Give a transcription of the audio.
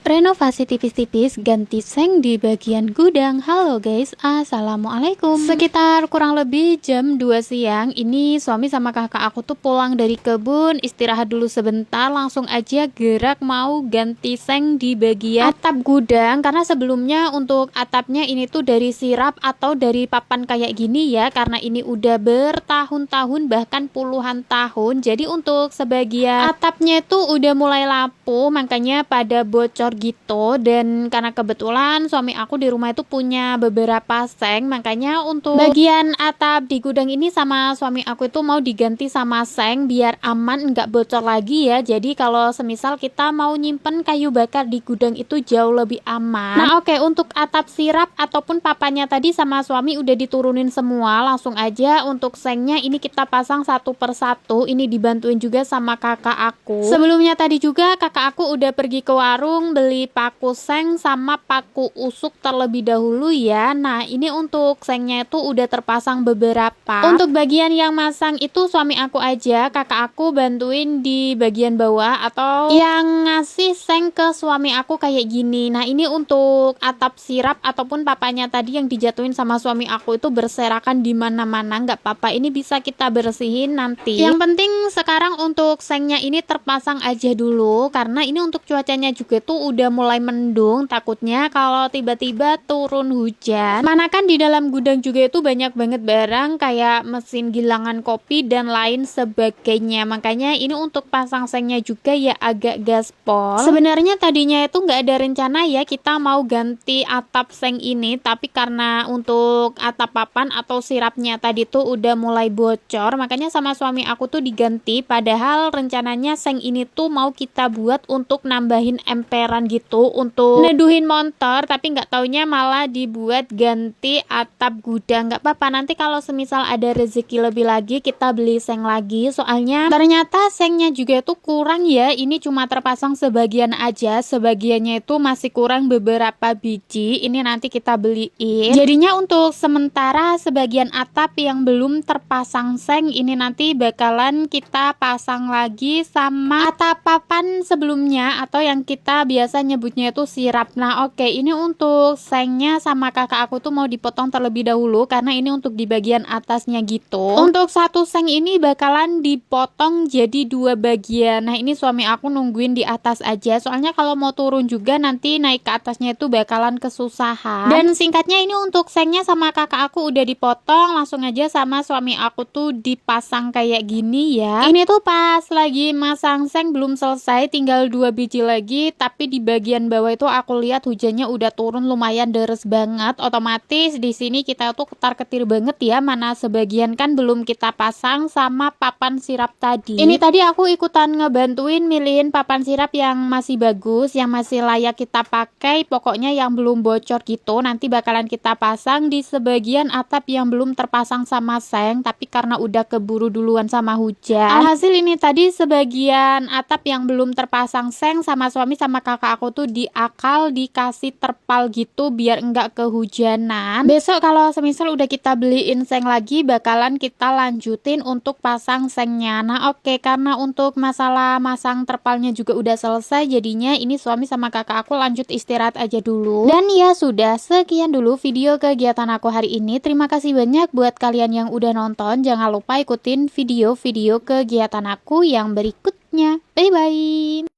Renovasi tipis-tipis ganti seng di bagian gudang. Halo guys, assalamualaikum. Sekitar kurang lebih jam 2 siang ini suami sama kakak aku tuh pulang dari kebun, istirahat dulu sebentar, langsung aja gerak mau ganti seng di bagian atap gudang. Karena sebelumnya untuk atapnya ini tuh dari sirap atau dari papan kayak gini ya, karena ini udah bertahun-tahun bahkan puluhan tahun. Jadi untuk sebagian atapnya itu udah mulai lapuk, makanya pada bocor gitu. Dan karena kebetulan suami aku di rumah itu punya beberapa seng, makanya untuk bagian atap di gudang ini sama suami aku itu mau diganti sama seng biar aman nggak bocor lagi ya. Jadi kalau semisal kita mau nyimpen kayu bakar di gudang itu jauh lebih aman. Nah oke, untuk atap sirap ataupun papannya tadi sama suami udah diturunin semua. Langsung aja untuk sengnya ini kita pasang satu persatu. Ini dibantuin juga sama kakak aku. Sebelumnya tadi juga kakak aku udah pergi ke warung beli paku seng sama paku usuk terlebih dahulu ya. Nah ini untuk sengnya itu udah terpasang beberapa. Untuk bagian yang masang itu suami aku aja, kakak aku bantuin di bagian bawah atau yang ngasih seng ke suami aku kayak gini. Nah ini untuk atap sirap ataupun papanya tadi yang dijatuhin sama suami aku itu berserakan di mana-mana, nggak apa-apa, ini bisa kita bersihin nanti. Yang penting sekarang untuk sengnya ini terpasang aja dulu, karena ini untuk cuacanya juga tuh udah mulai mendung, takutnya kalau tiba-tiba turun hujan. Mana kan di dalam gudang juga itu banyak banget barang kayak mesin gilangan kopi dan lain sebagainya. Makanya ini untuk pasang sengnya juga ya agak gaspol. Sebenarnya tadinya itu nggak ada rencana ya kita mau ganti atap seng ini, tapi karena untuk atap papan atau sirapnya tadi tuh udah mulai bocor, makanya sama suami aku tuh diganti. Padahal rencananya seng ini tuh mau kita buat untuk nambahin emperan gitu, untuk neduhin motor, tapi nggak taunya malah dibuat ganti atap gudang. Nggak apa-apa, nanti kalau semisal ada rezeki lebih lagi kita beli seng lagi. Soalnya ternyata sengnya juga tuh kurang ya, ini cuma terpasang sebagian aja, sebagiannya itu masih kurang beberapa biji. Ini nanti kita beliin. Jadinya untuk sementara sebagian atap yang belum terpasang seng ini nanti bakalan kita pasang lagi sama atap papan sebelumnya atau yang kita biasa nyebutnya itu sirap. Nah oke, ini untuk sengnya sama kakak aku tuh mau dipotong terlebih dahulu karena ini untuk di bagian atasnya gitu. Untuk satu seng ini bakalan dipotong jadi dua bagian. Nah ini suami aku nungguin di atas aja, soalnya kalau mau turun juga nanti naik ke atasnya itu bakalan kesusahan. Dan singkatnya ini untuk sengnya sama kakak aku udah dipotong, langsung aja sama suami aku tuh dipasang kayak gini ya. Ini tuh pas lagi masang seng belum selesai, tinggal 2 biji lagi, tapi di bagian bawah itu aku lihat hujannya udah turun lumayan deres banget. Otomatis di sini kita tuh ketar-ketir banget ya, mana sebagian kan belum kita pasang sama papan sirap tadi. Ini tadi aku ikutan ngebantuin milihin papan sirap yang masih bagus, yang masih layak kita pakai, pokoknya yang belum bocor gitu. Nanti bakalan kita pasang di sebagian atap yang belum terpasang sama seng, tapi karena udah keburu duluan sama hujan. Alhasil ini tadi sebagian atap yang belum terpasang seng sama suami sama kakak aku tuh diakal dikasih terpal gitu biar enggak kehujanan. Besok kalau semisal udah kita beliin seng lagi bakalan kita lanjutin untuk pasang sengnya. Nah oke, karena untuk masalah masang terpalnya juga udah selesai, jadinya ini suami sama kakak aku lanjut istirahat aja dulu. Dan ya sudah, sekian dulu video kegiatan aku hari ini. Terima kasih banyak buat kalian yang udah nonton. Jangan lupa ikutin video-video kegiatan aku yang berikutnya. Bye bye.